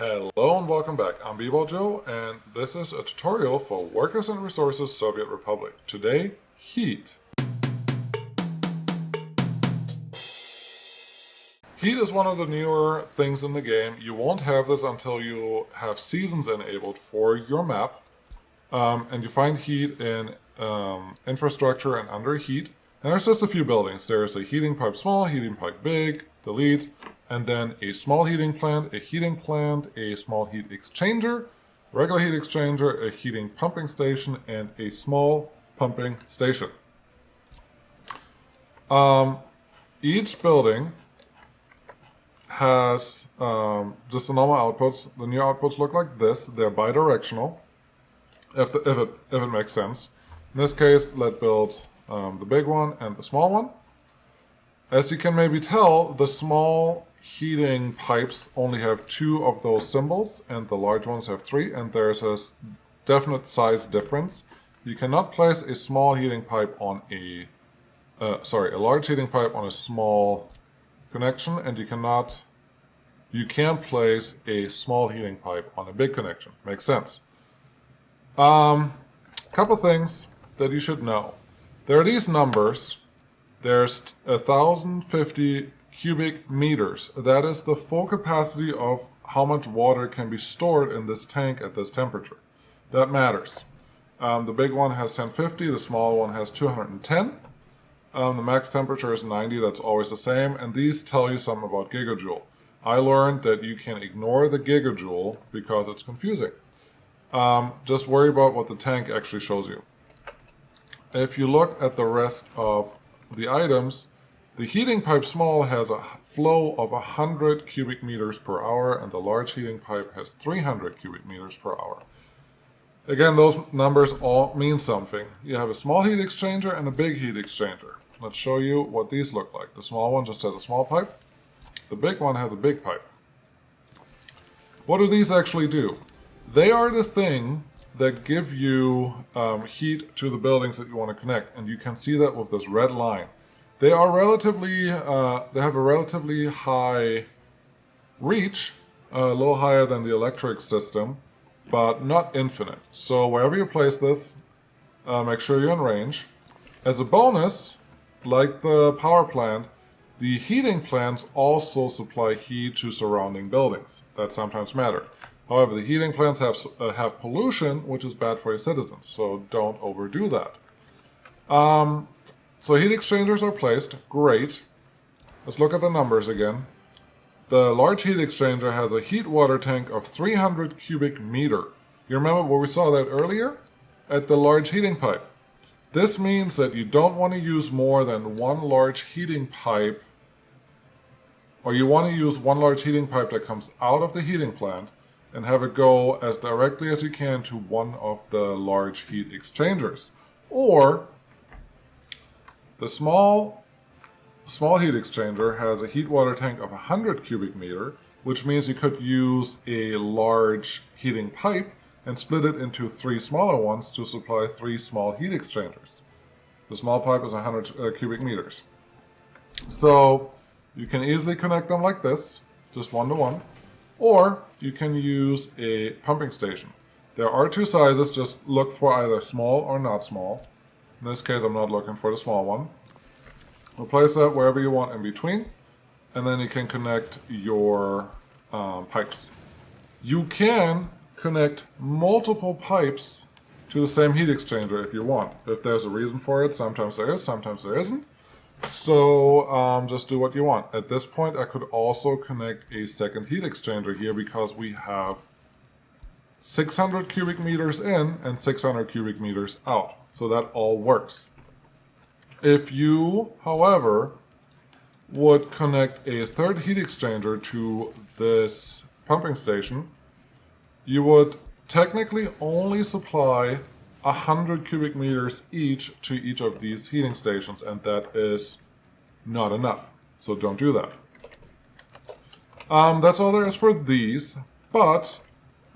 Hello and welcome back. I'm B-Ball Joe, and this is a tutorial for Workers and Resources Soviet Republic. Today, heat. Heat is one of the newer things in the game. You won't have this until you have seasons enabled for your map. And you find heat in infrastructure and under heat. And there's just a few buildings. There's a heating pipe small, heating pipe big, delete, and then a small heating plant, a small heat exchanger, regular heat exchanger, a heating pumping station, and a small pumping station. Each building has just the normal outputs. The new outputs look like this. They're bidirectional, if it makes sense. In this case, let's build the big one and the small one. As you can maybe tell, the small heating pipes only have 2 of those symbols, and the large ones have 3, and there's a definite size difference. You cannot place a small heating pipe on a large heating pipe on a small connection, and you can place a small heating pipe on a big connection. Makes sense. Couple things that you should know. There are these numbers. There's 1,050 cubic meters. That is the full capacity of how much water can be stored in this tank at this temperature. That matters. The big one has 1050, the small one has 210. The max temperature is 90, that's always the same, and these tell you something about gigajoule. I learned that you can ignore the gigajoule because it's confusing. Just worry about what the tank actually shows you. If you look at the rest of the items, the heating pipe small has a flow of 100 cubic meters per hour, and the large heating pipe has 300 cubic meters per hour. Again, those numbers all mean something. You have a small heat exchanger and a big heat exchanger. Let's show you what these look like. The small one just has a small pipe. The big one has a big pipe. What do these actually do? They are the thing that give you heat to the buildings that you want to connect, and you can see that with this red line. They are relatively, they have a relatively high reach, a little higher than the electric system, but not infinite. So wherever you place this, make sure you're in range. As a bonus, like the power plant, the heating plants also supply heat to surrounding buildings. That sometimes matter. However, the heating plants have pollution, which is bad for your citizens, so don't overdo that. So heat exchangers are placed. Great. Let's look at the numbers again. The large heat exchanger has a heat water tank of 300 cubic meter. You remember where we saw that earlier? At the large heating pipe. This means that you don't want to use more than one large heating pipe, or you want to use one large heating pipe that comes out of the heating plant and have it go as directly as you can to one of the large heat exchangers. Or the small heat exchanger has a heat water tank of 100 cubic meter, which means you could use a large heating pipe and split it into 3 smaller ones to supply 3 small heat exchangers. The small pipe is 100 cubic meters. So you can easily connect them like this, just one to one, or you can use a pumping station. There are 2 sizes, just look for either small or not small. In this case, I'm not looking for the small one. We'll place that wherever you want in between, and then you can connect your pipes. You can connect multiple pipes to the same heat exchanger if you want. If there's a reason for it, sometimes there is, sometimes there isn't. So just do what you want. At this point, I could also connect a second heat exchanger here because we have 600 cubic meters in and 600 cubic meters out. So that all works. If you, however, would connect a third heat exchanger to this pumping station, you would technically only supply 100 cubic meters each to each of these heating stations, and that is not enough. So don't do that. That's all there is for these, but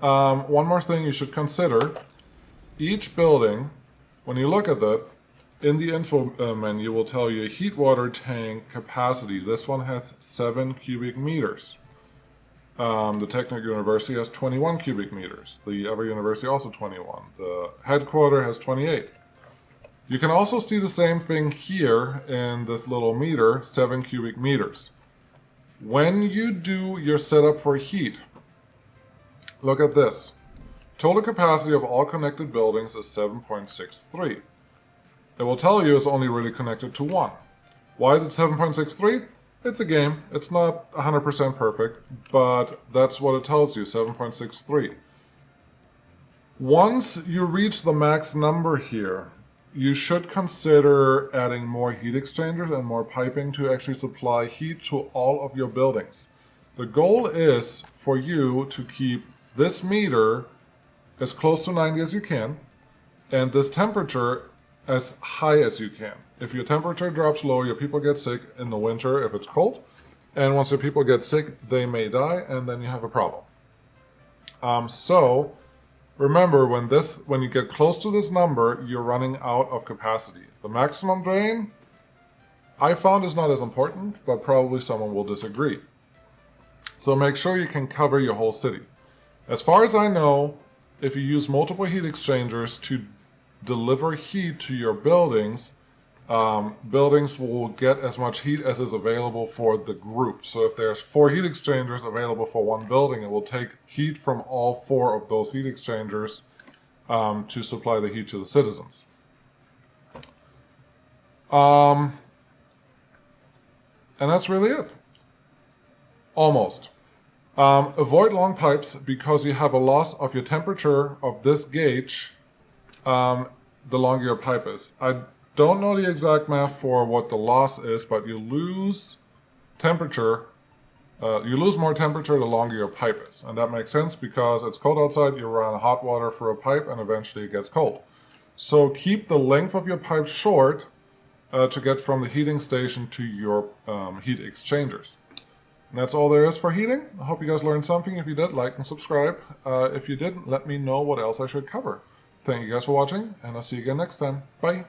one more thing you should consider. Each building, when you look at that, in the info menu will tell you heat water tank capacity. This one has 7 cubic meters. The Technical University has 21 cubic meters. The other university also 21. The headquarter has 28. You can also see the same thing here in this little meter, 7 cubic meters. When you do your setup for heat, look at this. Total capacity of all connected buildings is 7.63. It will tell you it's only really connected to one. Why is it 7.63? It's a game. It's not 100% perfect, but that's what it tells you, 7.63. Once you reach the max number here, you should consider adding more heat exchangers and more piping to actually supply heat to all of your buildings. The goal is for you to keep this meter as close to 90 as you can, and this temperature as high as you can. If your temperature drops low, your people get sick in the winter if it's cold, and once your people get sick, they may die, and then you have a problem. So remember, when you get close to this number, you're running out of capacity. The maximum drain, I found, is not as important, but probably someone will disagree. So make sure you can cover your whole city. As far as I know, if you use multiple heat exchangers to deliver heat to your buildings, buildings will get as much heat as is available for the group. So if there's 4 heat exchangers available for one building, it will take heat from all 4 of those heat exchangers to supply the heat to the citizens. And that's really it. Almost. Avoid long pipes because you have a loss of your temperature of this gauge the longer your pipe is. I don't know the exact math for what the loss is, but you lose temperature. You lose more temperature the longer your pipe is. And that makes sense because it's cold outside, you run hot water through a pipe, and eventually it gets cold. So keep the length of your pipe short to get from the heating station to your heat exchangers. And that's all there is for heating. I hope you guys learned something. If you did, like and subscribe. If you didn't, let me know what else I should cover. Thank you guys for watching, and I'll see you again next time. Bye.